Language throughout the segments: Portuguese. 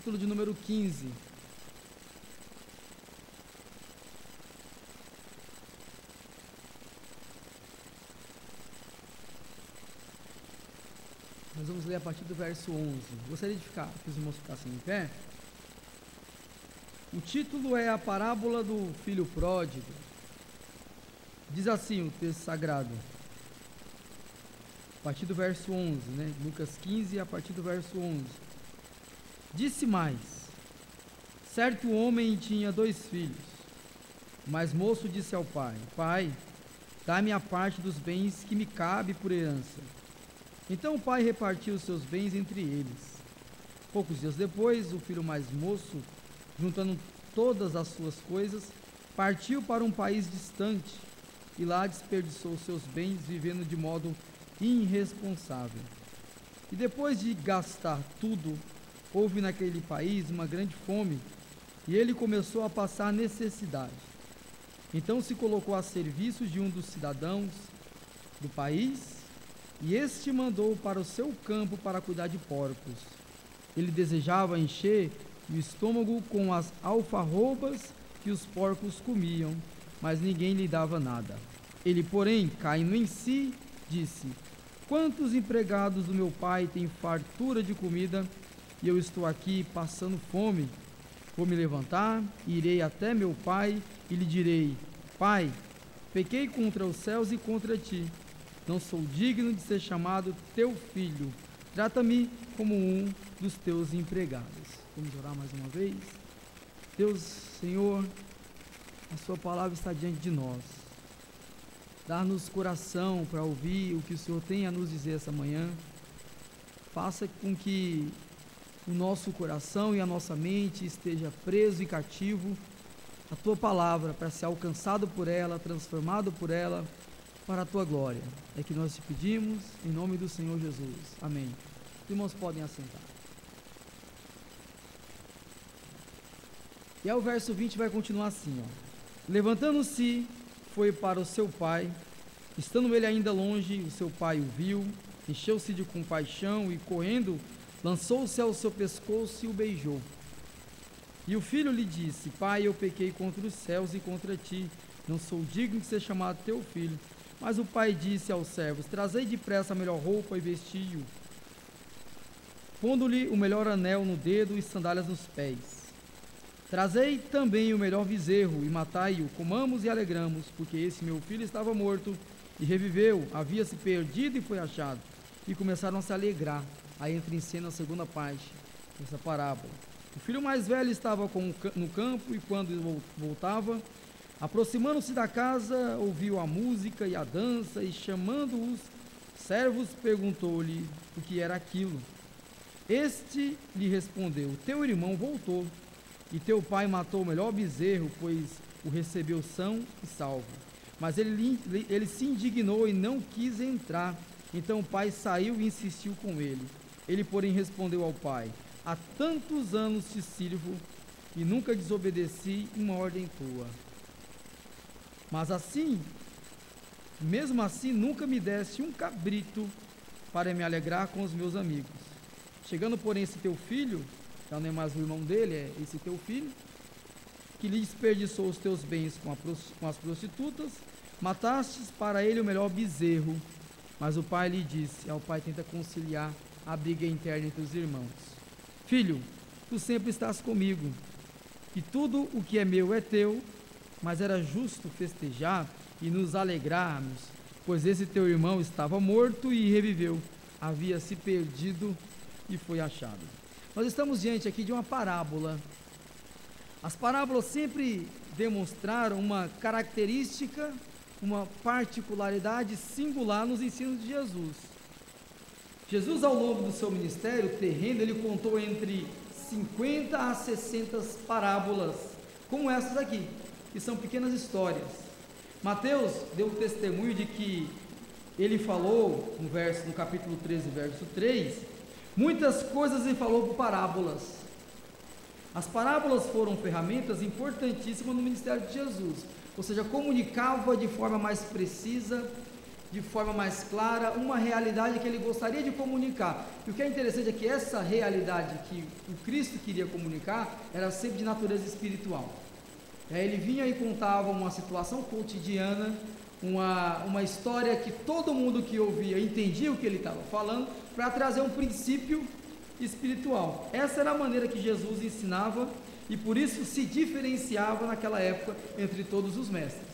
capítulo de número 15. Nós vamos ler a partir do verso 11. Gostaria de que os irmãos ficassem em pé. O título é a parábola do filho pródigo. Diz assim o texto sagrado, a partir do verso 11, né? Lucas 15, a partir do verso 11. Disse mais: certo homem tinha 2 filhos. O mais moço disse ao pai: pai, dá-me a parte dos bens que me cabe por herança. Então o pai repartiu os seus bens entre eles. Poucos dias depois, o filho mais moço, juntando todas as suas coisas, partiu para um país distante e lá desperdiçou seus bens, vivendo de modo irresponsável. E depois de gastar tudo, houve naquele país uma grande fome e ele começou a passar necessidade. Então se colocou a serviço de um dos cidadãos do país, e este mandou para o seu campo para cuidar de porcos. Ele desejava encher o estômago com as alfarrobas que os porcos comiam, mas ninguém lhe dava nada. Ele, porém, caindo em si, disse: quantos empregados do meu pai têm fartura de comida, e eu estou aqui passando fome? Vou me levantar, irei até meu pai e lhe direi: pai, pequei contra os céus e contra ti. Não sou digno de ser chamado teu filho. Trata-me como um dos teus empregados. Vamos orar mais uma vez. Deus, Senhor, a sua palavra está diante de nós. Dá-nos coração para ouvir o que o Senhor tem a nos dizer essa manhã. Faça com que o nosso coração e a nossa mente esteja preso e cativo à tua palavra, para ser alcançado por ela, transformado por ela, para a tua glória. É que nós te pedimos, em nome do Senhor Jesus. Amém. Os irmãos podem assentar. E aí o verso 20 vai continuar assim, ó. Levantando-se, foi para o seu pai. Estando ele ainda longe, o seu pai o viu, encheu-se de compaixão e, correndo, lançou-se ao seu pescoço e o beijou. E o filho lhe disse: pai, eu pequei contra os céus e contra ti, não sou digno de ser chamado teu filho. Mas o pai disse aos servos: trazei depressa a melhor roupa e vestiu, pondo-lhe o melhor anel no dedo e sandálias nos pés. Trazei também o melhor bezerro e matai-o, comamos e alegramos, porque esse meu filho estava morto e reviveu, havia se perdido e foi achado. E começaram a se alegrar. Aí entra em cena a segunda parte dessa parábola. O filho mais velho estava no campo, e quando voltava, aproximando-se da casa, ouviu a música e a dança, e chamando os servos, perguntou-lhe o que era aquilo. Este lhe respondeu: teu irmão voltou, e teu pai matou o melhor bezerro, pois o recebeu são e salvo. Mas ele se indignou e não quis entrar. Então o pai saiu e insistiu com ele. Ele, porém, respondeu ao pai: há tantos anos te sirvo e nunca desobedeci uma ordem tua. Mas assim, mesmo assim, nunca me deste um cabrito para me alegrar com os meus amigos. Chegando, porém, esse teu filho, já não é mais o irmão dele, é esse teu filho, que lhe desperdiçou os teus bens com as prostitutas, matastes para ele o melhor bezerro. Mas o pai lhe disse, o pai tenta conciliar a briga interna entre os irmãos: filho, tu sempre estás comigo, e tudo o que é meu é teu, mas era justo festejar e nos alegrarmos, pois esse teu irmão estava morto e reviveu, havia se perdido e foi achado. Nós estamos diante aqui de uma parábola. As parábolas sempre demonstraram uma característica, uma particularidade singular nos ensinos de Jesus. Jesus, ao longo do seu ministério terreno, ele contou entre 50 a 60 parábolas, como essas aqui, que são pequenas histórias. Mateus deu o testemunho de que ele falou, no capítulo 13, verso 3, muitas coisas ele falou por parábolas. As parábolas foram ferramentas importantíssimas no ministério de Jesus, ou seja, comunicava de forma mais precisa de forma mais clara uma realidade que ele gostaria de comunicar. E o que é interessante é que essa realidade que o Cristo queria comunicar era sempre de natureza espiritual. Ele vinha e contava uma situação cotidiana, uma história que todo mundo que ouvia entendia o que ele estava falando, para trazer um princípio espiritual. Essa era a maneira que Jesus ensinava e por isso se diferenciava naquela época entre todos os mestres.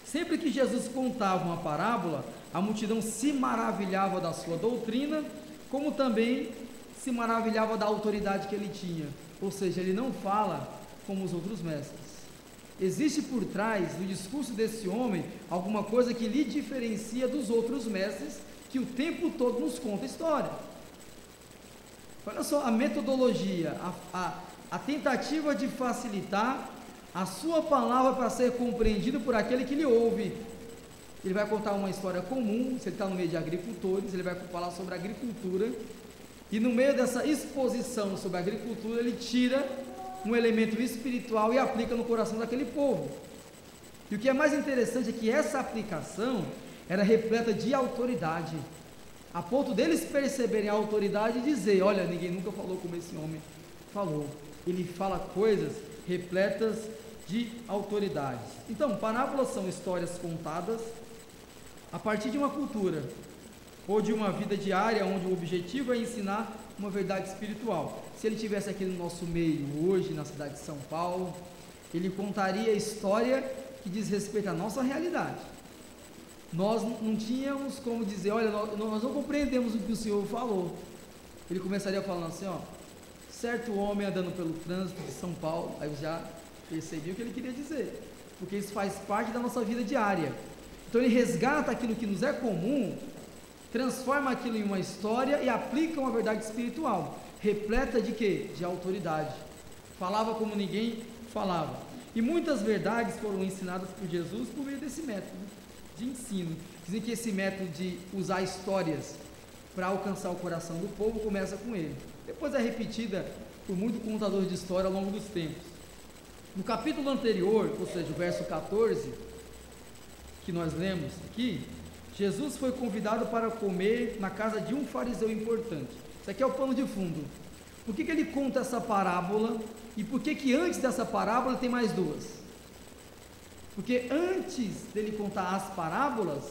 Sempre que Jesus contava uma parábola, a multidão se maravilhava da sua doutrina, como também se maravilhava da autoridade que ele tinha. Ou seja, ele não fala como os outros mestres. Existe por trás do discurso desse homem alguma coisa que lhe diferencia dos outros mestres que o tempo todo nos conta história. Olha só a metodologia, a tentativa de facilitar a sua palavra para ser compreendido por aquele que lhe ouve. Ele vai contar uma história comum, se ele está no meio de agricultores, ele vai falar sobre agricultura, e no meio dessa exposição sobre a agricultura, ele tira um elemento espiritual e aplica no coração daquele povo. E o que é mais interessante é que essa aplicação era repleta de autoridade, a ponto deles perceberem a autoridade e dizer: olha, ninguém nunca falou como esse homem falou. Ele fala coisas repletas de autoridade. Então, parábolas são histórias contadas a partir de uma cultura ou de uma vida diária, onde o objetivo é ensinar uma verdade espiritual. Se ele estivesse aqui no nosso meio hoje, na cidade de São Paulo, ele contaria a história que diz respeito à nossa realidade. Nós não tínhamos como dizer: olha, nós não compreendemos o que o Senhor falou. Ele começaria falando assim: ó, certo homem andando pelo trânsito de São Paulo. Aí eu já percebi o que ele queria dizer, porque isso faz parte da nossa vida diária. Então ele resgata aquilo que nos é comum, transforma aquilo em uma história e aplica uma verdade espiritual, repleta de quê? De autoridade. Falava como ninguém falava. E muitas verdades foram ensinadas por Jesus por meio desse método de ensino. Dizem que esse método de usar histórias para alcançar o coração do povo começa com ele. Depois é repetida por muito contador de história ao longo dos tempos. No capítulo anterior, ou seja, o verso 14, que nós lemos aqui, Jesus foi convidado para comer na casa de um fariseu importante. Isso aqui é o pano de fundo. Por que ele conta essa parábola e por que antes dessa parábola tem mais duas? Porque antes dele contar as parábolas,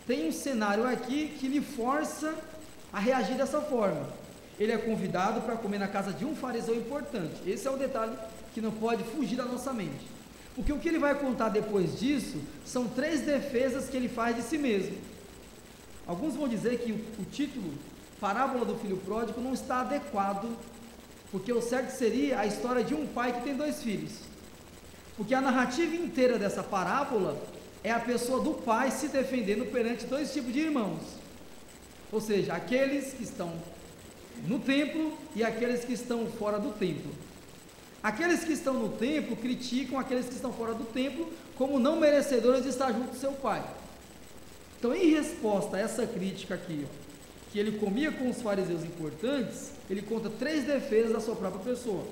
tem um cenário aqui que lhe força a reagir dessa forma. Ele é convidado para comer na casa de um fariseu importante. Esse é o detalhe que não pode fugir da nossa mente. Porque o que ele vai contar depois disso são 3 defesas que ele faz de si mesmo. Alguns vão dizer que o título Parábola do Filho Pródigo não está adequado, porque o certo seria a história de um pai que tem 2 filhos. Porque a narrativa inteira dessa parábola é a pessoa do pai se defendendo perante 2 tipos de irmãos. Ou seja, aqueles que estão no templo e aqueles que estão fora do templo. Aqueles que estão no templo criticam aqueles que estão fora do templo como não merecedores de estar junto do seu pai. Então, em resposta a essa crítica aqui, que ele comia com os fariseus importantes, ele conta 3 defesas da sua própria pessoa.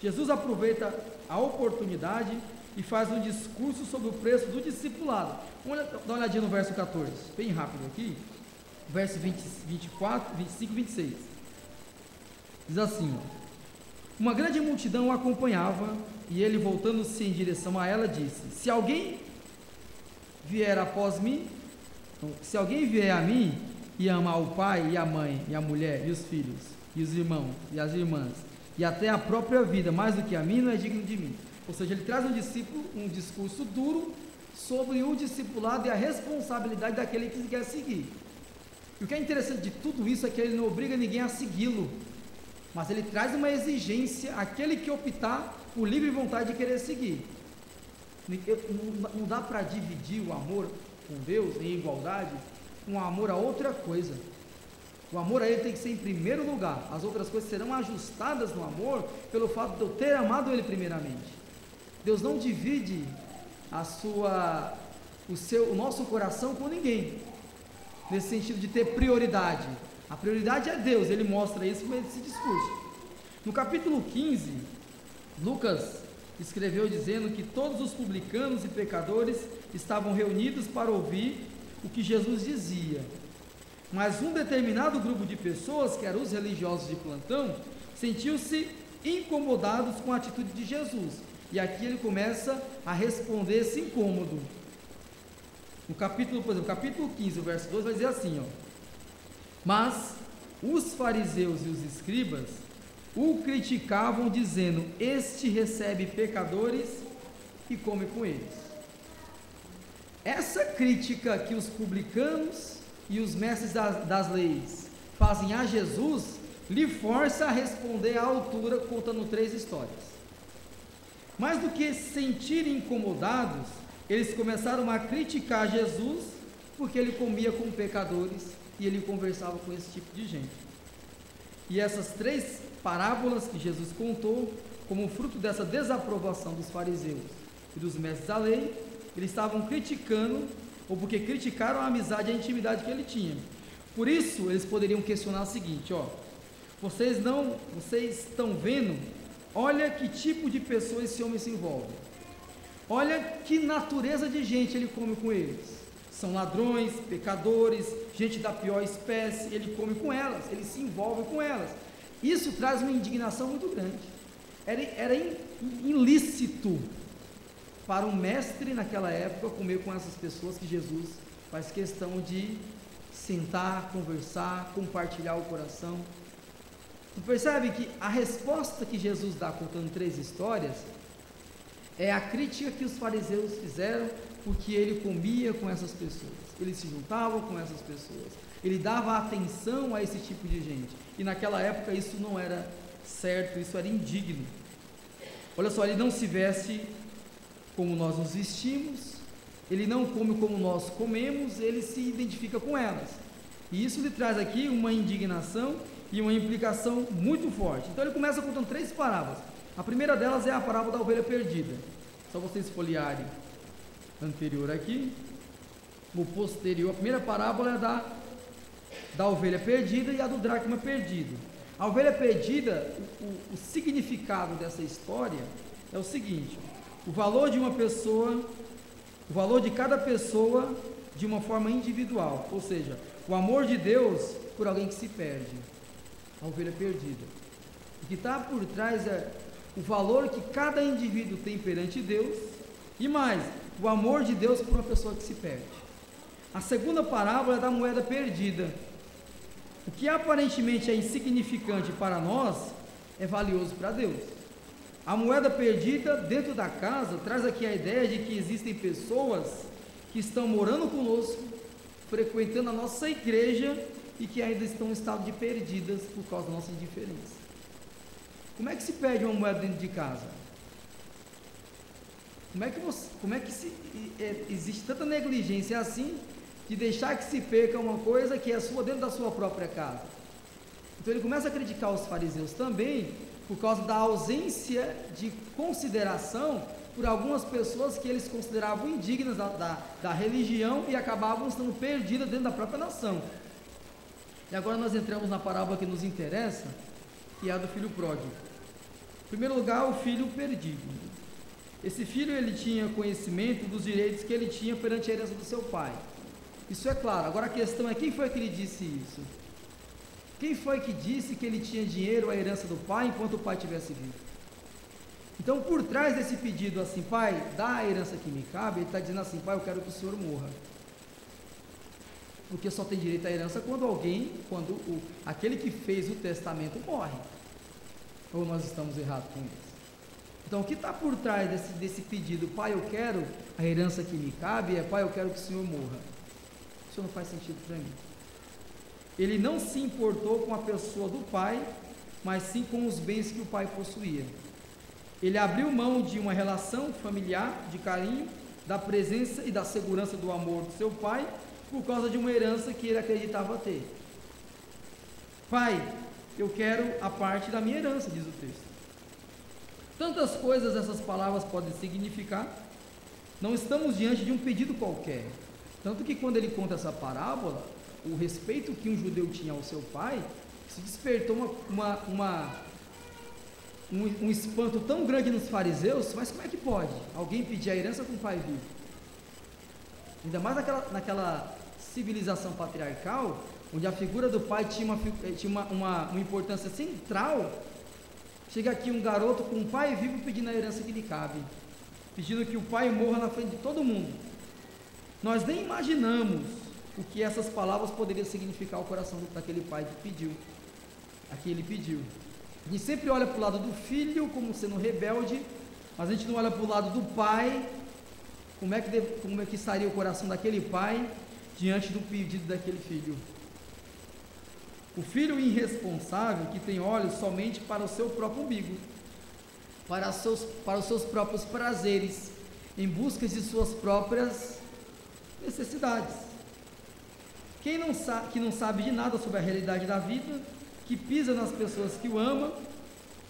Jesus aproveita a oportunidade e faz um discurso sobre o preço do discipulado. Vamos dar uma olhadinha no verso 14, bem rápido aqui, verso 24, 25 e 26. Diz assim: uma grande multidão o acompanhava, e ele, voltando-se em direção a ela, disse: se alguém vier após mim, se alguém vier a mim e amar o pai e a mãe e a mulher e os filhos e os irmãos e as irmãs e até a própria vida mais do que a mim, não é digno de mim. Ou seja, ele traz um discurso duro sobre o discipulado e a responsabilidade daquele que quer seguir. E o que é interessante de tudo isso é que ele não obriga ninguém a segui-lo, mas ele traz uma exigência àquele que optar por livre vontade de querer seguir. Não dá para dividir o amor com Deus em igualdade, um amor a outra coisa. O amor a Ele tem que ser em primeiro lugar. As outras coisas serão ajustadas no amor pelo fato de eu ter amado Ele primeiramente. Deus não divide o nosso coração com ninguém, nesse sentido de ter prioridade. A prioridade é Deus, Ele mostra isso com esse discurso. No capítulo 15, Lucas escreveu dizendo que todos os publicanos e pecadores estavam reunidos para ouvir o que Jesus dizia. Mas um determinado grupo de pessoas, que eram os religiosos de plantão, sentiu-se incomodados com a atitude de Jesus. E aqui ele começa a responder esse incômodo. No capítulo, por exemplo, capítulo 15, o verso 2 vai dizer assim, ó: mas os fariseus e os escribas o criticavam, dizendo: este recebe pecadores e come com eles. Essa crítica que os publicanos e os mestres das leis fazem a Jesus, lhe força a responder à altura, contando 3 histórias. Mais do que se sentirem incomodados, eles começaram a criticar Jesus, porque ele comia com pecadores e ele conversava com esse tipo de gente. E essas 3 parábolas que Jesus contou, como fruto dessa desaprovação dos fariseus e dos mestres da lei, eles estavam criticando, ou porque criticaram a amizade e a intimidade que ele tinha. Por isso, eles poderiam questionar o seguinte, ó: vocês estão vendo, olha que tipo de pessoa esse homem se envolve, olha que natureza de gente ele come com eles, são ladrões, pecadores, gente da pior espécie, ele come com elas, ele se envolve com elas. Isso traz uma indignação muito grande. Era ilícito para um mestre naquela época comer com essas pessoas que Jesus faz questão de sentar, conversar, compartilhar o coração. Você percebe que a resposta que Jesus dá contando 3 histórias é a crítica que os fariseus fizeram, porque ele comia com essas pessoas, ele se juntava com essas pessoas, ele dava atenção a esse tipo de gente, e naquela época isso não era certo, isso era indigno. Olha só, ele não se veste como nós nos vestimos, ele não come como nós comemos, ele se identifica com elas, e isso lhe traz aqui uma indignação e uma implicação muito forte. Então ele começa contando 3 parábolas. A primeira delas é a parábola da ovelha perdida. Só vocês folhearem anterior aqui, o posterior. A primeira parábola é da ovelha perdida e a do dracma perdido. A ovelha perdida, o significado dessa história é o seguinte: o valor de uma pessoa, o valor de cada pessoa de uma forma individual, ou seja, o amor de Deus por alguém que se perde, a ovelha perdida. O que está por trás é o valor que cada indivíduo tem perante Deus, e mais, o amor de Deus por uma pessoa que se perde. A segunda parábola é da moeda perdida. O que aparentemente é insignificante para nós é valioso para Deus. A moeda perdida dentro da casa traz aqui a ideia de que existem pessoas que estão morando conosco, frequentando a nossa igreja e que ainda estão em estado de perdidas por causa da nossa indiferença. Como é que se perde uma moeda dentro de casa? Existe tanta negligência assim, de deixar que se perca uma coisa que é sua dentro da sua própria casa? Então ele começa a criticar os fariseus também, por causa da ausência de consideração por algumas pessoas que eles consideravam indignas da religião e acabavam estando perdidas dentro da própria nação. E agora nós entramos na parábola que nos interessa, que é a do filho pródigo. Em primeiro lugar, o filho perdido. Esse filho, ele tinha conhecimento dos direitos que ele tinha perante a herança do seu pai. Isso é claro. Agora a questão é, quem foi que lhe disse isso? Quem foi que disse que ele tinha dinheiro, a herança do pai, enquanto o pai estivesse vivo? Então, por trás desse pedido assim, pai, dá a herança que me cabe, ele está dizendo assim, pai, eu quero que o senhor morra. Porque só tem direito à herança quando aquele que fez o testamento morre. Ou nós estamos errados com isso? Então, o que está por trás desse pedido, pai, eu quero a herança que me cabe, é, pai, eu quero que o senhor morra. Isso não faz sentido para mim. Ele não se importou com a pessoa do pai, mas sim com os bens que o pai possuía. Ele abriu mão de uma relação familiar, de carinho, da presença e da segurança do amor do seu pai, por causa de uma herança que ele acreditava ter. Pai, eu quero a parte da minha herança, diz o texto. Tantas coisas essas palavras podem significar. Não estamos diante de um pedido qualquer. Tanto que quando ele conta essa parábola, o respeito que um judeu tinha ao seu pai, se despertou um espanto tão grande nos fariseus. Mas como é que pode alguém pedir a herança com o pai vivo? Ainda mais naquela civilização patriarcal, onde a figura do pai tinha uma importância central, chega aqui um garoto com um pai vivo pedindo a herança que lhe cabe, pedindo que o pai morra na frente de todo mundo. Nós nem imaginamos o que essas palavras poderiam significar ao coração daquele pai que pediu. Aqui ele pediu. A gente sempre olha para o lado do filho como sendo rebelde, mas a gente não olha para o lado do pai. Como é que estaria o coração daquele pai diante do pedido daquele filho? O filho irresponsável que tem olhos somente para o seu próprio umbigo, para os seus próprios prazeres, em busca de suas próprias necessidades. Que não sabe de nada sobre a realidade da vida, que pisa nas pessoas que o ama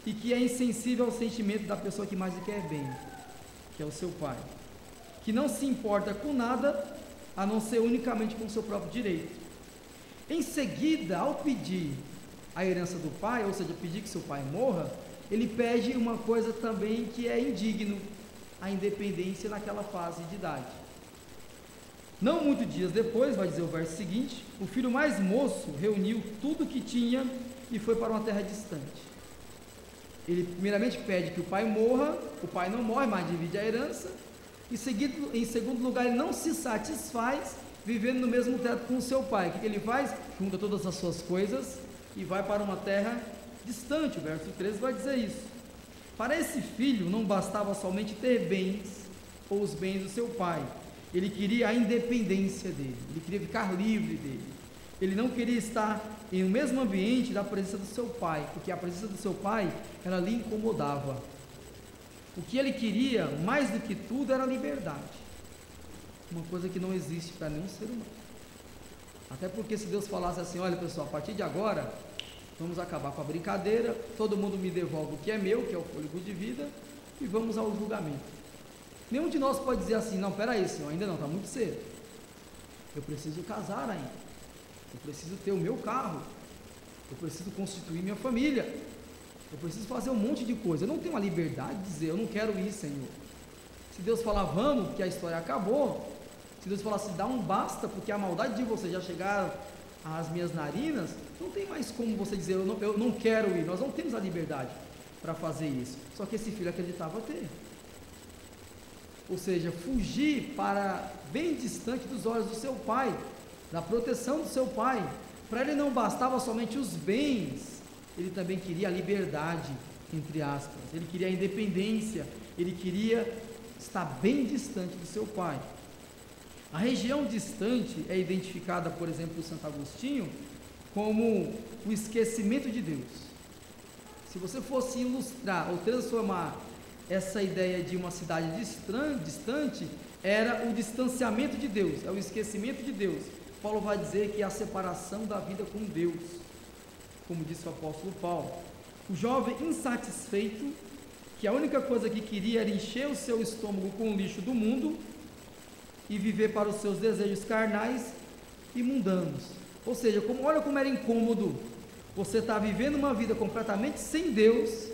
e que é insensível ao sentimento da pessoa que mais lhe quer bem, que é o seu pai, que não se importa com nada a não ser unicamente com o seu próprio direito. Em seguida, ao pedir a herança do pai, ou seja, pedir que seu pai morra, ele pede uma coisa também que é indigno, a independência naquela fase de idade. Não muitos dias depois, vai dizer o verso seguinte, o filho mais moço reuniu tudo o que tinha e foi para uma terra distante. Ele primeiramente pede que o pai morra, o pai não morre, mas divide a herança. Em segundo lugar, ele não se satisfaz vivendo no mesmo teto com o seu pai. O que ele faz? Junta todas as suas coisas e vai para uma terra distante. O verso 13 vai dizer isso. Para esse filho não bastava somente ter bens ou os bens do seu pai. Ele queria a independência dele, ele queria ficar livre dele. Ele não queria estar em o mesmo ambiente da presença do seu pai, porque a presença do seu pai, ela lhe incomodava. O que ele queria, mais do que tudo, era a liberdade. Uma coisa que não existe para nenhum ser humano. Até porque se Deus falasse assim, olha pessoal, a partir de agora, vamos acabar com a brincadeira, todo mundo me devolve o que é meu, que é o fôlego de vida, e vamos ao julgamento. Nenhum de nós pode dizer assim, não, peraí Senhor, ainda não, está muito cedo. Eu preciso casar ainda. Eu preciso ter o meu carro. Eu preciso constituir minha família. Eu preciso fazer um monte de coisa. Eu não tenho a liberdade de dizer, eu não quero ir, Senhor. Se Deus falar, vamos, porque a história acabou. Se Deus falar assim, dá um basta, porque a maldade de vocês já chegaram às minhas narinas, não tem mais como você dizer, eu não quero ir. Nós não temos a liberdade para fazer isso. Só que esse filho acreditava ter. Ou seja, fugir para bem distante dos olhos do seu pai, da proteção do seu pai. Para ele não bastava somente os bens, ele também queria a liberdade, entre aspas, ele queria a independência, ele queria estar bem distante do seu pai. A região distante é identificada, por exemplo, por Santo Agostinho, como o esquecimento de Deus. Se você fosse ilustrar ou transformar essa ideia de uma cidade distante, era o distanciamento de Deus, é o esquecimento de Deus. Paulo vai dizer que é a separação da vida com Deus, como disse o apóstolo Paulo. O jovem insatisfeito, que a única coisa que queria era encher o seu estômago com o lixo do mundo e viver para os seus desejos carnais e mundanos. Ou seja, olha como era incômodo você estar vivendo uma vida completamente sem Deus,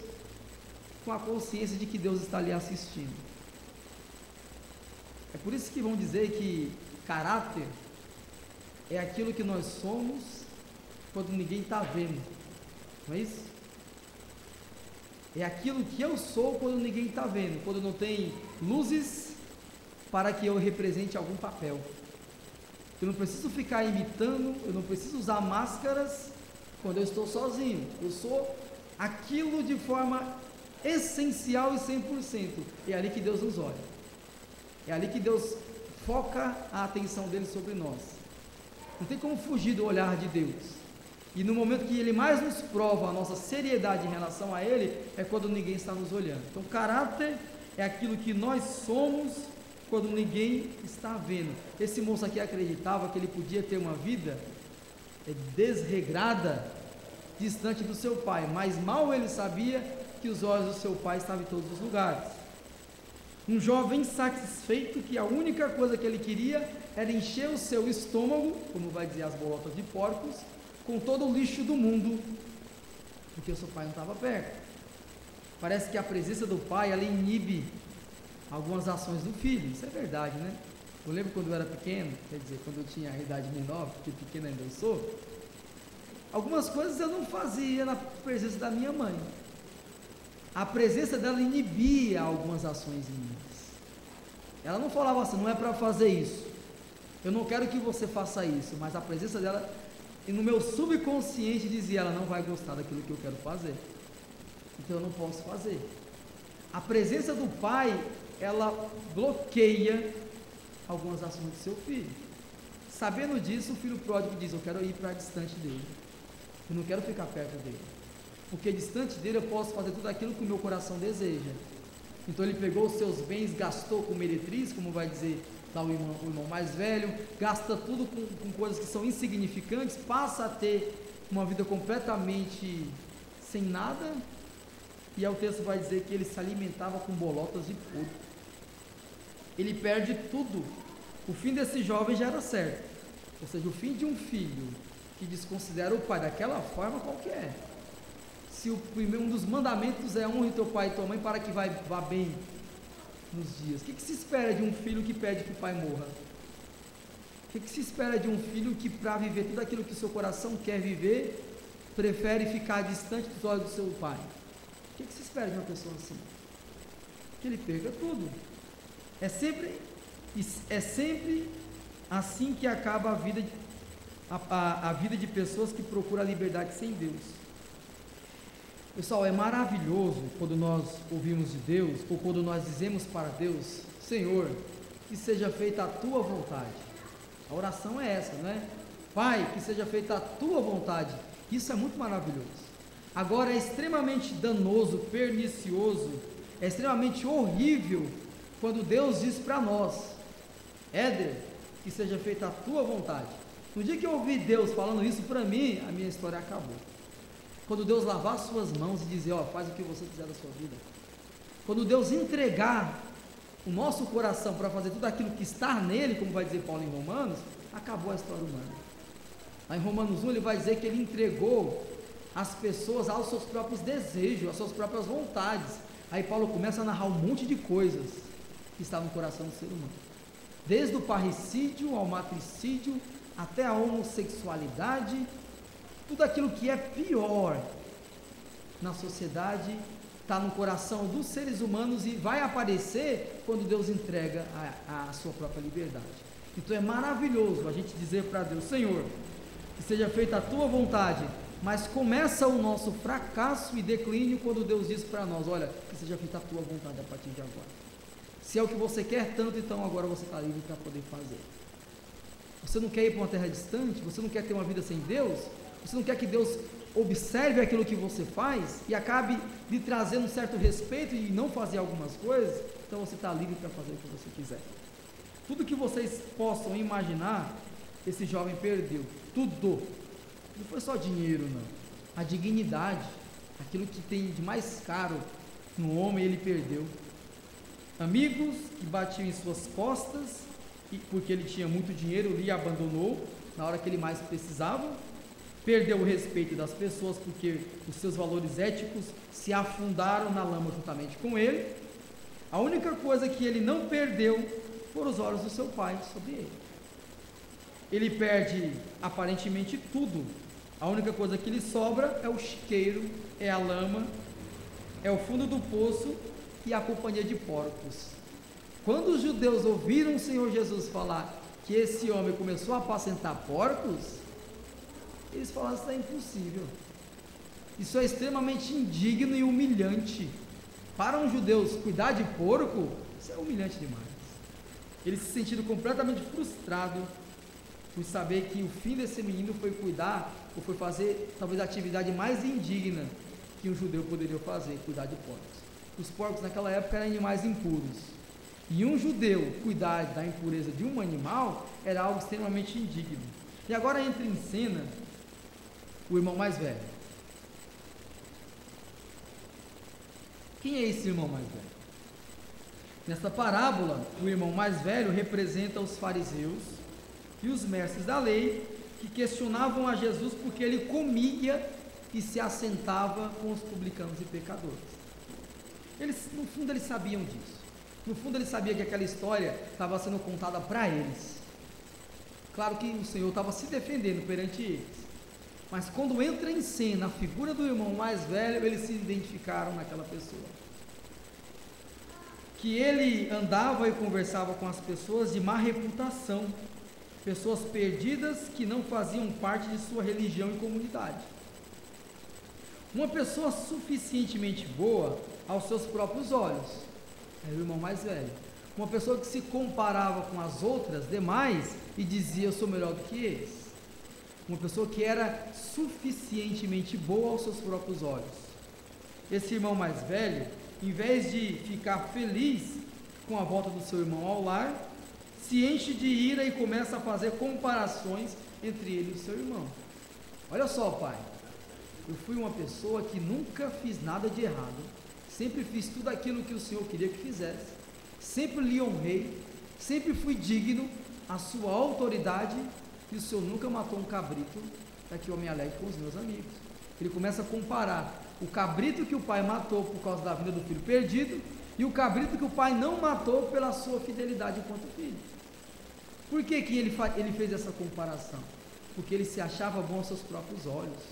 com a consciência de que Deus está ali assistindo. É por isso que vão dizer que caráter é aquilo que nós somos quando ninguém está vendo, não é isso? É aquilo que eu sou quando ninguém está vendo, quando não tem luzes para que eu represente algum papel. Eu não preciso ficar imitando, eu não preciso usar máscaras quando eu estou sozinho. Eu sou aquilo de forma essencial e 100%. É ali que Deus nos olha. É ali que Deus foca a atenção dele sobre nós. Não tem como fugir do olhar de Deus. E no momento que Ele mais nos prova a nossa seriedade em relação a Ele, é quando ninguém está nos olhando. Então, caráter é aquilo que nós somos quando ninguém está vendo. Esse moço aqui acreditava que ele podia ter uma vida desregrada, distante do seu pai, mas mal ele sabia que os olhos do seu pai estavam em todos os lugares. Um jovem insatisfeito que a única coisa que ele queria era encher o seu estômago, como vai dizer as bolotas de porcos, com todo o lixo do mundo, porque o seu pai não estava perto. Parece que a presença do pai, ela inibe algumas ações do filho, isso é verdade, né? Eu lembro quando eu era pequeno, quer dizer, quando eu tinha a idade menor, porque pequeno ainda eu sou, algumas coisas eu não fazia na presença da minha mãe. A presença dela inibia algumas ações minhas. Ela não falava assim, não é para fazer isso, eu não quero que você faça isso, mas a presença dela, e no meu subconsciente dizia, ela não vai gostar daquilo que eu quero fazer, então eu não posso fazer. A presença do pai, ela bloqueia algumas ações do seu filho. Sabendo disso, o filho pródigo diz, eu quero ir para distante dele, eu não quero ficar perto dele, porque distante dele eu posso fazer tudo aquilo que o meu coração deseja. Então ele pegou os seus bens, gastou com meretriz, como vai dizer lá o irmão mais velho, gasta tudo com coisas que são insignificantes, passa a ter uma vida completamente sem nada, e aí o texto vai dizer que ele se alimentava com bolotas de podre. Ele perde tudo. O fim desse jovem já era certo, ou seja, o fim de um filho que desconsidera o pai daquela forma, qual que é? Se um dos mandamentos é honre teu pai e tua mãe para que vá bem nos dias, o que se espera de um filho que pede que o pai morra? O que se espera de um filho que, para viver tudo aquilo que o seu coração quer viver, prefere ficar distante dos olhos do seu pai? O que se espera de uma pessoa assim? Que ele perca tudo. É sempre assim que acaba a vida de pessoas que procuram a liberdade sem Deus. Pessoal, é maravilhoso quando nós ouvimos de Deus, ou quando nós dizemos para Deus, Senhor, que seja feita a tua vontade. A oração é essa, não é? Pai, que seja feita a tua vontade. Isso é muito maravilhoso. Agora é extremamente danoso, pernicioso, é extremamente horrível quando Deus diz para nós, Éder, que seja feita a tua vontade. No dia que eu ouvi Deus falando isso para mim, a minha história acabou. Quando Deus lavar suas mãos e dizer, ó, faz o que você quiser da sua vida. Quando Deus entregar o nosso coração para fazer tudo aquilo que está nele, como vai dizer Paulo em Romanos, acabou a história humana. Lá em Romanos 1 ele vai dizer que ele entregou as pessoas aos seus próprios desejos, às suas próprias vontades. Aí Paulo começa a narrar um monte de coisas que estavam no coração do ser humano. Desde o parricídio ao matricídio, até a homossexualidade, tudo aquilo que é pior na sociedade está no coração dos seres humanos e vai aparecer quando Deus entrega a sua própria liberdade. Então é maravilhoso a gente dizer para Deus, Senhor, que seja feita a tua vontade, mas começa o nosso fracasso e declínio quando Deus diz para nós, olha, que seja feita a tua vontade a partir de agora. Se é o que você quer tanto, então agora você está livre para poder fazer. Você não quer ir para uma terra distante? Você não quer ter uma vida sem Deus? Você não quer que Deus observe aquilo que você faz e acabe lhe trazendo um certo respeito e não fazer algumas coisas? Então você está livre para fazer o que você quiser. Tudo que vocês possam imaginar, esse jovem perdeu. Tudo. Não foi só dinheiro, não. A dignidade, aquilo que tem de mais caro no homem, ele perdeu. Amigos que batiam em suas costas, porque ele tinha muito dinheiro, lhe abandonou na hora que ele mais precisava. Perdeu o respeito das pessoas, porque os seus valores éticos se afundaram na lama juntamente com ele. A única coisa que ele não perdeu foram os olhos do seu pai sobre ele. Ele perde aparentemente tudo. A única coisa que lhe sobra é o chiqueiro, é a lama, é o fundo do poço e a companhia de porcos. Quando os judeus ouviram o Senhor Jesus falar que esse homem começou a apacentar porcos, eles falaram, isso é impossível, isso é extremamente indigno e humilhante. Para um judeu cuidar de porco, isso é humilhante demais. Eles se sentiram completamente frustrados por saber que o fim desse menino foi cuidar, ou foi fazer talvez a atividade mais indigna que um judeu poderia fazer, cuidar de porcos. Os porcos naquela época eram animais impuros, e um judeu cuidar da impureza de um animal era algo extremamente indigno. E agora entra em cena o irmão mais velho. Quem é esse irmão mais velho? Nesta parábola, o irmão mais velho representa os fariseus e os mestres da lei, que questionavam a Jesus porque ele comia e se assentava com os publicanos e pecadores. No fundo, eles sabiam disso. No fundo ele sabia que aquela história estava sendo contada para eles. Claro que o Senhor estava se defendendo perante eles. Mas quando entra em cena a figura do irmão mais velho, eles se identificaram naquela pessoa. Que ele andava e conversava com as pessoas de má reputação, pessoas perdidas que não faziam parte de sua religião e comunidade. Uma pessoa suficientemente boa aos seus próprios olhos, era o irmão mais velho. Uma pessoa que se comparava com as outras demais e dizia: eu sou melhor do que eles. Uma pessoa que era suficientemente boa aos seus próprios olhos. Esse irmão mais velho, em vez de ficar feliz com a volta do seu irmão ao lar, se enche de ira e começa a fazer comparações entre ele e o seu irmão. Olha só, pai, eu fui uma pessoa que nunca fiz nada de errado, sempre fiz tudo aquilo que o Senhor queria que fizesse, sempre lhe honrei, sempre fui digno à sua autoridade, e o Senhor nunca matou um cabrito para que eu me alegre com os meus amigos. Ele começa a comparar o cabrito que o pai matou por causa da vida do filho perdido e o cabrito que o pai não matou pela sua fidelidade enquanto filho. Por que ele fez essa comparação? Porque ele se achava bom aos seus próprios olhos.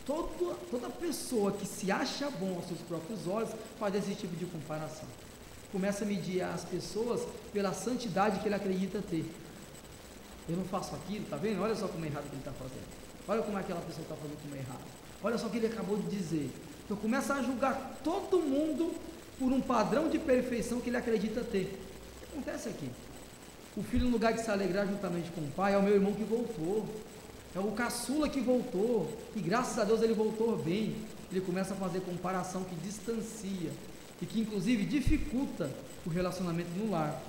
Toda pessoa que se acha bom aos seus próprios olhos faz esse tipo de comparação. Começa a medir as pessoas pela santidade que ele acredita ter. Eu não faço aquilo, tá vendo? Olha só como é errado que ele está fazendo. Olha como aquela pessoa está fazendo como é errado. Olha só o que ele acabou de dizer. Então começa a julgar todo mundo por um padrão de perfeição que ele acredita ter. O que acontece aqui? O filho, no lugar de se alegrar juntamente com o pai, é o meu irmão que voltou. É o caçula que voltou. E graças a Deus ele voltou bem. Ele começa a fazer comparação que distancia e que inclusive dificulta o relacionamento no lar.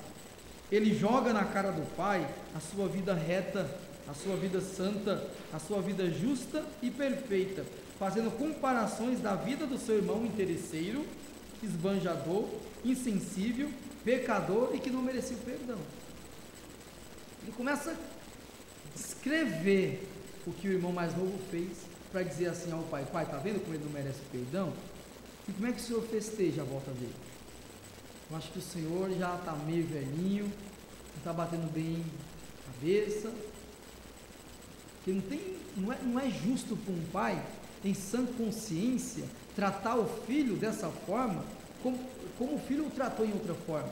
Ele joga na cara do pai a sua vida reta, a sua vida santa, a sua vida justa e perfeita, fazendo comparações da vida do seu irmão interesseiro, esbanjador, insensível, pecador e que não merecia o perdão. Ele começa a descrever o que o irmão mais novo fez para dizer assim ao pai: pai, está vendo como ele não merece o perdão? E como é que o Senhor festeja a volta dele? Eu acho que o Senhor já está meio velhinho, não está batendo bem a cabeça, que não é justo para um pai, em sã consciência, tratar o filho dessa forma, como o filho o tratou em outra forma.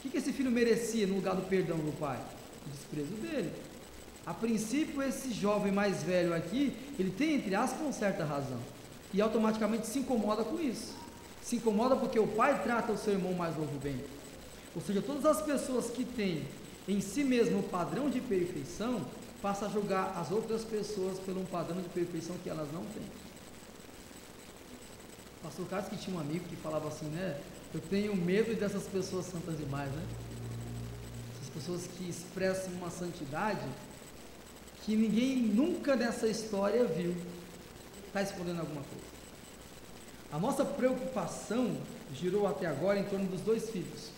O que esse filho merecia no lugar do perdão do pai? O desprezo dele. A princípio, esse jovem mais velho aqui, ele tem, entre aspas, uma certa razão, e automaticamente se incomoda com isso. Se incomoda porque o pai trata o seu irmão mais novo bem. Ou seja, todas as pessoas que têm em si mesmo o padrão de perfeição, passam a julgar as outras pessoas pelo um padrão de perfeição que elas não têm. O pastor Carlos, que tinha um amigo que falava assim, né? Eu tenho medo dessas pessoas santas demais, né? Essas pessoas que expressam uma santidade que ninguém nunca nessa história viu. Está escondendo alguma coisa. A nossa preocupação girou até agora em torno dos dois filhos.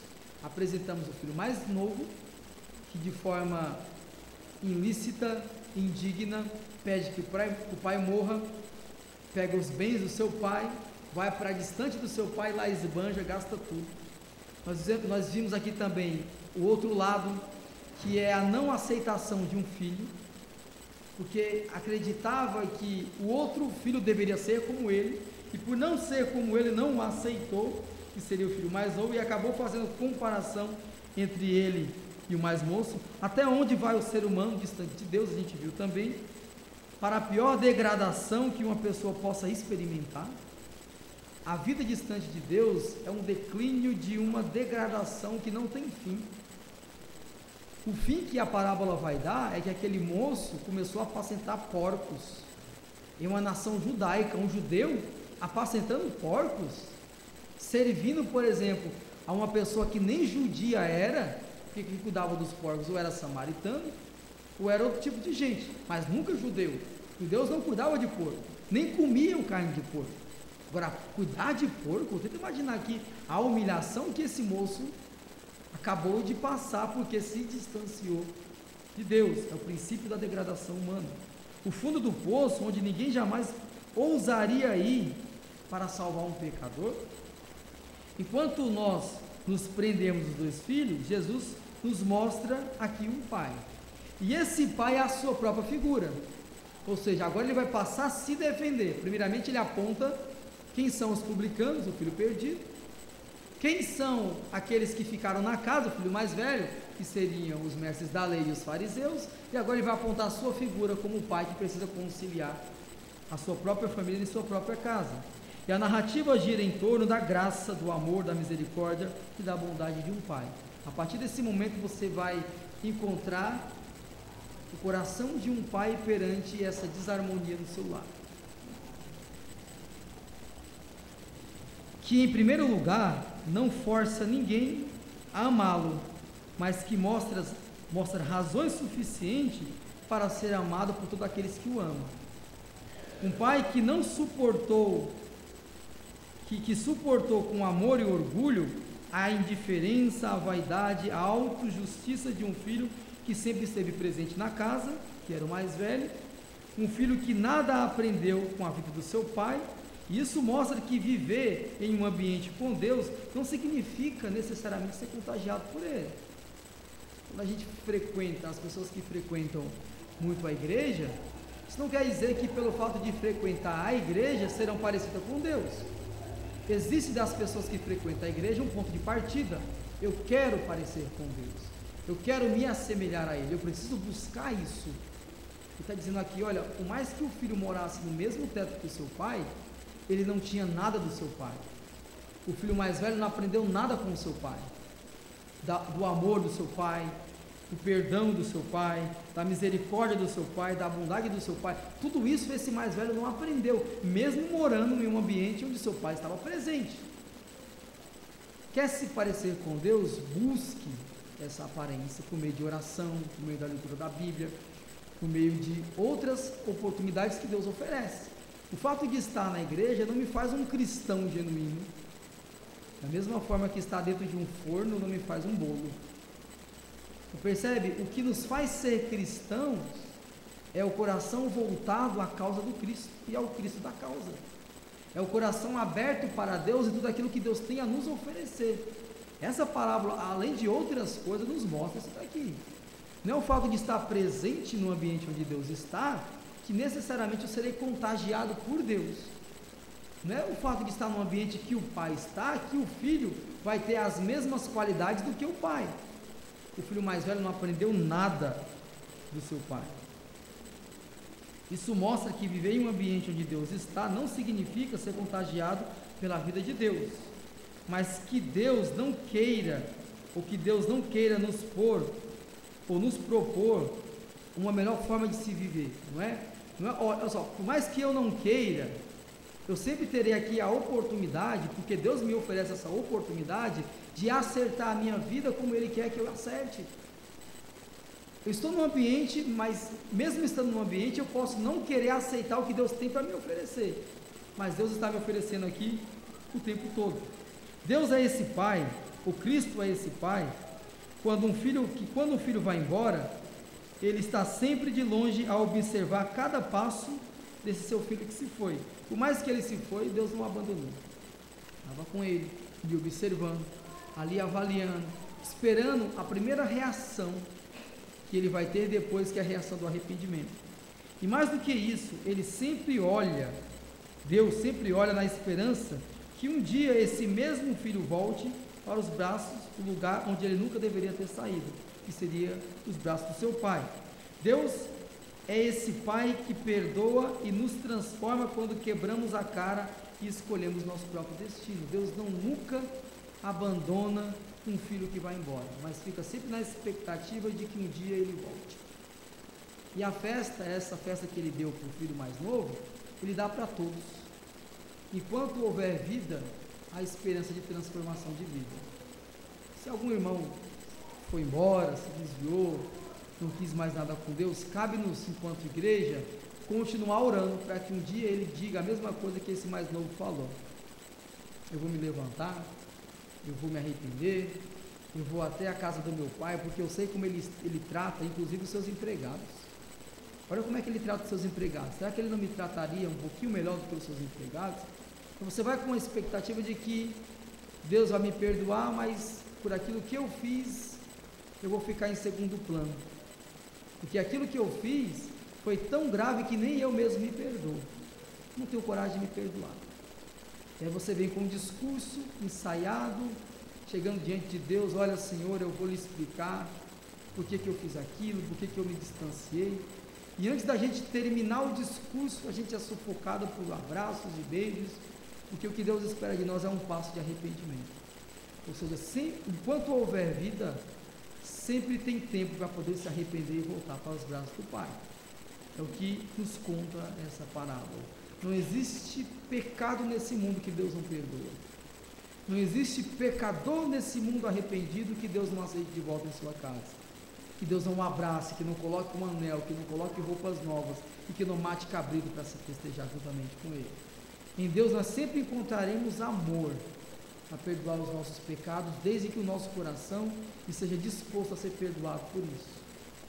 Apresentamos o filho mais novo, que de forma ilícita, indigna, pede que o pai morra, pega os bens do seu pai, vai para distante do seu pai, lá esbanja, gasta tudo. Nós vimos aqui também o outro lado, que é a não aceitação de um filho, porque acreditava que o outro filho deveria ser como ele, e por não ser como ele, não o aceitou, que seria o filho mais novo, e acabou fazendo comparação entre ele e o mais moço. Até onde vai o ser humano distante de Deus, a gente viu também, para a pior degradação que uma pessoa possa experimentar. A vida distante de Deus é um declínio de uma degradação que não tem fim. O fim que a parábola vai dar é que aquele moço começou a apacentar porcos em uma nação judaica, um judeu apacentando porcos, servindo, por exemplo, a uma pessoa que nem judia era, que cuidava dos porcos, ou era samaritano, ou era outro tipo de gente, mas nunca judeu. Judeus não cuidavam de porco, nem comiam carne de porco. Agora, cuidar de porco, tenta imaginar aqui a humilhação que esse moço acabou de passar porque se distanciou de Deus. É o princípio da degradação humana. O fundo do poço, onde ninguém jamais ousaria ir para salvar um pecador. Enquanto nós nos prendemos os dois filhos, Jesus nos mostra aqui um pai. E esse pai é a sua própria figura. Ou seja, agora ele vai passar a se defender. Primeiramente ele aponta quem são os publicanos, o filho perdido. Quem são aqueles que ficaram na casa, o filho mais velho, que seriam os mestres da lei e os fariseus. E agora ele vai apontar a sua figura como o pai que precisa conciliar a sua própria família e sua própria casa. E a narrativa gira em torno da graça, do amor, da misericórdia e da bondade de um pai. A partir desse momento você vai encontrar o coração de um pai perante essa desarmonia no seu lar. Que em primeiro lugar não força ninguém a amá-lo, mas que mostra razões suficientes para ser amado por todos aqueles que o amam. Um pai que não suportou, que suportou com amor e orgulho a indiferença, a vaidade, a autojustiça de um filho que sempre esteve presente na casa, que era o mais velho, um filho que nada aprendeu com a vida do seu pai. E isso mostra que viver em um ambiente com Deus não significa necessariamente ser contagiado por Ele. Quando a gente frequenta, as pessoas que frequentam muito a igreja, isso não quer dizer que pelo fato de frequentar a igreja serão parecidas com Deus. Existe das pessoas que frequentam a igreja um ponto de partida. Eu quero parecer com Deus, eu quero me assemelhar a Ele, eu preciso buscar isso. Ele está dizendo aqui, olha, por mais que o filho morasse no mesmo teto que o seu pai, ele não tinha nada do seu pai. O filho mais velho não aprendeu nada com o seu pai, do amor do seu pai, do perdão do seu pai, da misericórdia do seu pai, da bondade do seu pai. Tudo isso esse mais velho não aprendeu, mesmo morando em um ambiente onde seu pai estava presente. Quer se parecer com Deus? Busque essa aparência por meio de oração, por meio da leitura da Bíblia, por meio de outras oportunidades que Deus oferece. O fato de estar na igreja não me faz um cristão genuíno. Da mesma forma que estar dentro de um forno não me faz um bolo. Você percebe? O que nos faz ser cristãos é o coração voltado à causa do Cristo e ao Cristo da causa. É o coração aberto para Deus e tudo aquilo que Deus tem a nos oferecer. Essa parábola, além de outras coisas, nos mostra isso daqui. Não é o fato de estar presente no ambiente onde Deus está que necessariamente eu serei contagiado por Deus. Não é o fato de estar num ambiente que o pai está, que o filho vai ter as mesmas qualidades do que o pai. O filho mais velho não aprendeu nada do seu pai. Isso mostra que viver em um ambiente onde Deus está não significa ser contagiado pela vida de Deus, mas que Deus não queira, ou que Deus não queira nos pôr, ou nos propor uma melhor forma de se viver, não é? Olha só, por mais que eu não queira, eu sempre terei aqui a oportunidade, porque Deus me oferece essa oportunidade de acertar a minha vida como Ele quer que eu acerte. Eu estou num ambiente, mas mesmo estando num ambiente, eu posso não querer aceitar o que Deus tem para me oferecer, mas Deus está me oferecendo aqui o tempo todo. Deus é esse Pai, o Cristo é esse Pai, quando um filho vai embora, Ele está sempre de longe a observar cada passo desse seu filho que se foi. Por mais que ele se foi, Deus não o abandonou. Estava com ele, lhe observando, ali avaliando, esperando a primeira reação que ele vai ter depois, que é a reação do arrependimento. E mais do que isso, ele sempre olha, Deus sempre olha na esperança que um dia esse mesmo filho volte para os braços, o lugar onde ele nunca deveria ter saído, que seria os braços do seu pai. Deus é esse Pai que perdoa e nos transforma quando quebramos a cara e escolhemos nosso próprio destino. Deus nunca abandona um filho que vai embora, mas fica sempre na expectativa de que um dia ele volte. E a festa, essa festa que ele deu para o filho mais novo, ele dá para todos. Enquanto houver vida, há esperança de transformação de vida. Se algum irmão foi embora, se desviou, não quis mais nada com Deus, cabe-nos, enquanto igreja, continuar orando para que um dia ele diga a mesma coisa que esse mais novo falou. Eu vou me levantar, eu vou me arrepender, eu vou até a casa do meu pai, porque eu sei como ele trata, inclusive, os seus empregados. Olha como é que ele trata os seus empregados. Será que ele não me trataria um pouquinho melhor do que os seus empregados? Então você vai com a expectativa de que Deus vai me perdoar, mas por aquilo que eu fiz, eu vou ficar em segundo plano. Porque aquilo que eu fiz foi tão grave que nem eu mesmo me perdoo. Não tenho coragem de me perdoar. E aí você vem com um discurso ensaiado, chegando diante de Deus: olha, Senhor, eu vou lhe explicar por que eu fiz aquilo, por que eu me distanciei. E antes da gente terminar o discurso, a gente é sufocado por abraços e beijos, porque o que Deus espera de nós é um passo de arrependimento. Ou seja, enquanto houver vida, sempre tem tempo para poder se arrepender e voltar para os braços do Pai. É o que nos conta essa parábola. Não existe pecado nesse mundo que Deus não perdoa. Não existe pecador nesse mundo arrependido que Deus não aceite de volta em sua casa. Que Deus não abrace, que não coloque um anel, que não coloque roupas novas e que não mate cabrito para se festejar juntamente com Ele. Em Deus nós sempre encontraremos amor a perdoar os nossos pecados, desde que o nosso coração esteja disposto a ser perdoado por isso.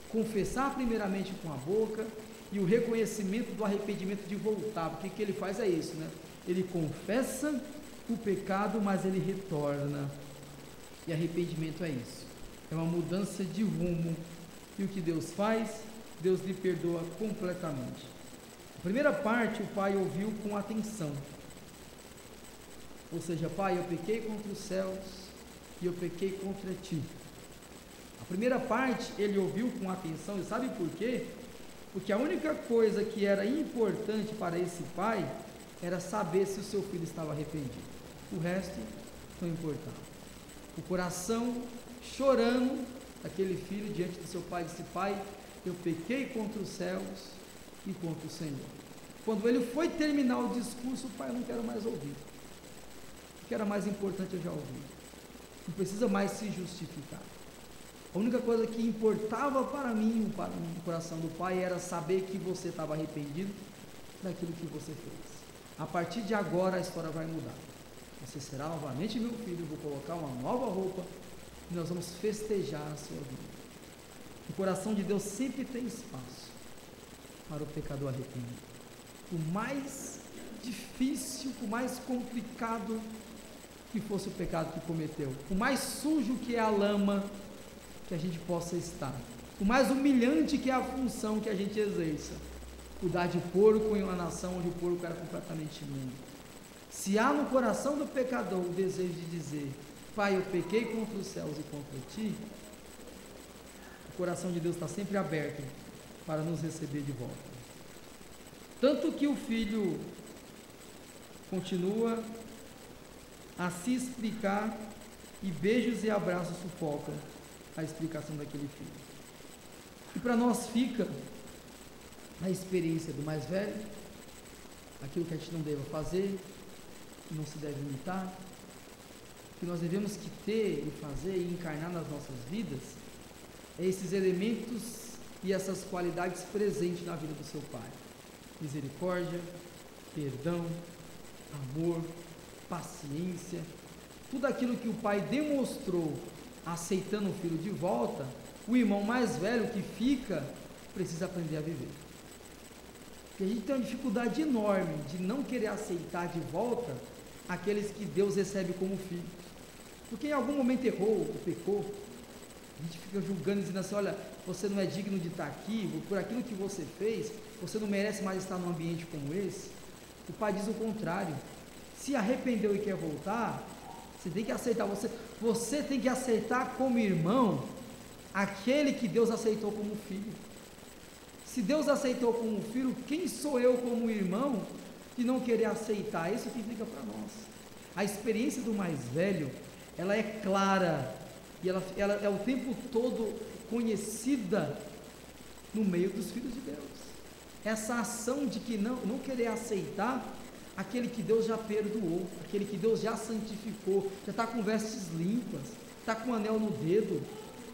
Confessar primeiramente com a boca e o reconhecimento do arrependimento de voltar. Porque o que ele faz é isso, né? Ele confessa o pecado, mas ele retorna. E arrependimento é isso. É uma mudança de rumo. E o que Deus faz? Deus lhe perdoa completamente. A primeira parte o pai ouviu com atenção. Ou seja, Pai, eu pequei contra os céus e eu pequei contra ti. A primeira parte ele ouviu com atenção, e sabe por quê? Porque a única coisa que era importante para esse pai era saber se o seu filho estava arrependido. O resto não importava. O coração chorando daquele filho diante do seu pai, disse: Pai, eu pequei contra os céus e contra o Senhor. Quando ele foi terminar o discurso, o pai: eu não quero mais ouvir. O que era mais importante eu já ouvi. Não precisa mais se justificar. A única coisa que importava para mim, para o coração do pai, era saber que você estava arrependido daquilo que você fez. A partir de agora a história vai mudar. Você será novamente meu filho, eu vou colocar uma nova roupa e nós vamos festejar a sua vida. O coração de Deus sempre tem espaço para o pecador arrependido. Por mais difícil, por mais complicado que fosse o pecado que cometeu, por mais sujo que é a lama que a gente possa estar, por mais humilhante que é a função que a gente exerça, cuidar de porco em uma nação onde o porco era completamente imundo. Se há no coração do pecador o desejo de dizer: Pai, eu pequei contra os céus e contra ti, o coração de Deus está sempre aberto para nos receber de volta. Tanto que o filho continua a se explicar e beijos e abraços sufocam a explicação daquele filho. E para nós fica a experiência do mais velho, aquilo que a gente não deve fazer, que não se deve imitar, que nós devemos que ter e fazer e encarnar nas nossas vidas, é esses elementos e essas qualidades presentes na vida do seu pai: misericórdia, perdão, amor, paciência, tudo aquilo que o pai demonstrou aceitando o filho de volta. O irmão mais velho que fica precisa aprender a viver. Porque a gente tem uma dificuldade enorme de não querer aceitar de volta aqueles que Deus recebe como filhos, porque em algum momento errou ou pecou. A gente fica julgando, dizendo assim: olha, você não é digno de estar aqui, por aquilo que você fez, você não merece mais estar num ambiente como esse. O pai diz o contrário: se arrependeu e quer voltar, você tem que aceitar, você tem que aceitar como irmão aquele que Deus aceitou como filho. Se Deus aceitou como filho, quem sou eu como irmão de não querer aceitar? Isso que fica para nós. A experiência do mais velho, ela é clara e ela é o tempo todo conhecida no meio dos filhos de Deus. Essa ação de que não querer aceitar aquele que Deus já perdoou, aquele que Deus já santificou, já está com vestes limpas, está com um anel no dedo,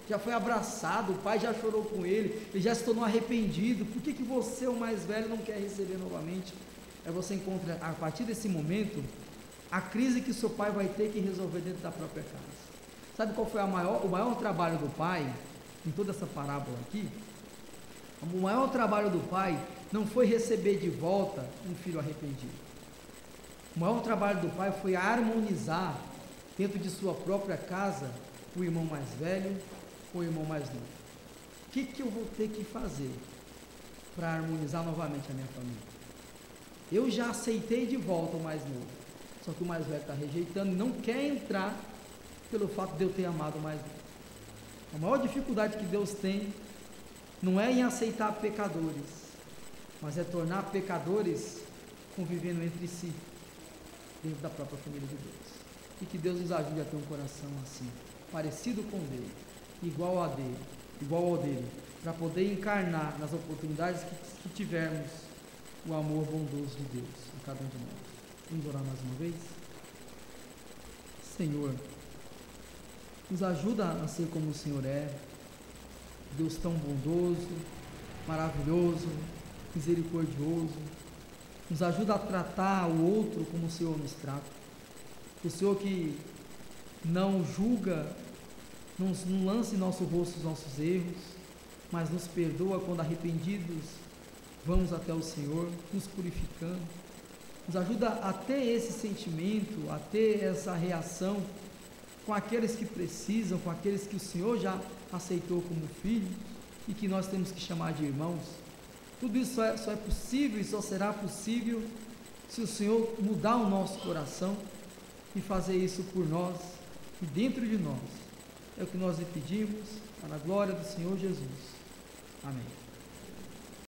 já foi abraçado, o pai já chorou com ele já se tornou arrependido. Por que você, o mais velho, não quer receber novamente? Aí você encontra, a partir desse momento, a crise que seu pai vai ter que resolver dentro da própria casa. Sabe qual foi o maior trabalho do pai, em toda essa parábola aqui? O maior trabalho do pai não foi receber de volta um filho arrependido. O maior trabalho do pai foi harmonizar dentro de sua própria casa, o irmão mais velho ou o irmão mais novo? O que eu vou ter que fazer para harmonizar novamente a minha família? Eu já aceitei de volta o mais novo, só que o mais velho está rejeitando e não quer entrar pelo fato de eu ter amado o mais novo. A maior dificuldade que Deus tem não é em aceitar pecadores, mas é tornar pecadores convivendo entre si, dentro da própria família de Deus. E que Deus nos ajude a ter um coração assim, parecido com o dele, igual ao dele, para poder encarnar nas oportunidades que tivermos o amor bondoso de Deus a cada um de nós. Vamos orar mais uma vez? Senhor, nos ajuda a ser como o Senhor é, Deus tão bondoso, maravilhoso, misericordioso. Nos ajuda a tratar o outro como o Senhor nos trata. O Senhor que não julga, não lança em nosso rosto os nossos erros, mas nos perdoa quando arrependidos vamos até o Senhor, nos purificando. Nos ajuda a ter esse sentimento, a ter essa reação com aqueles que precisam, com aqueles que o Senhor já aceitou como filhos e que nós temos que chamar de irmãos. Tudo isso só é possível e só será possível se o Senhor mudar o nosso coração e fazer isso por nós e dentro de nós. É o que nós lhe pedimos, para a glória do Senhor Jesus. Amém.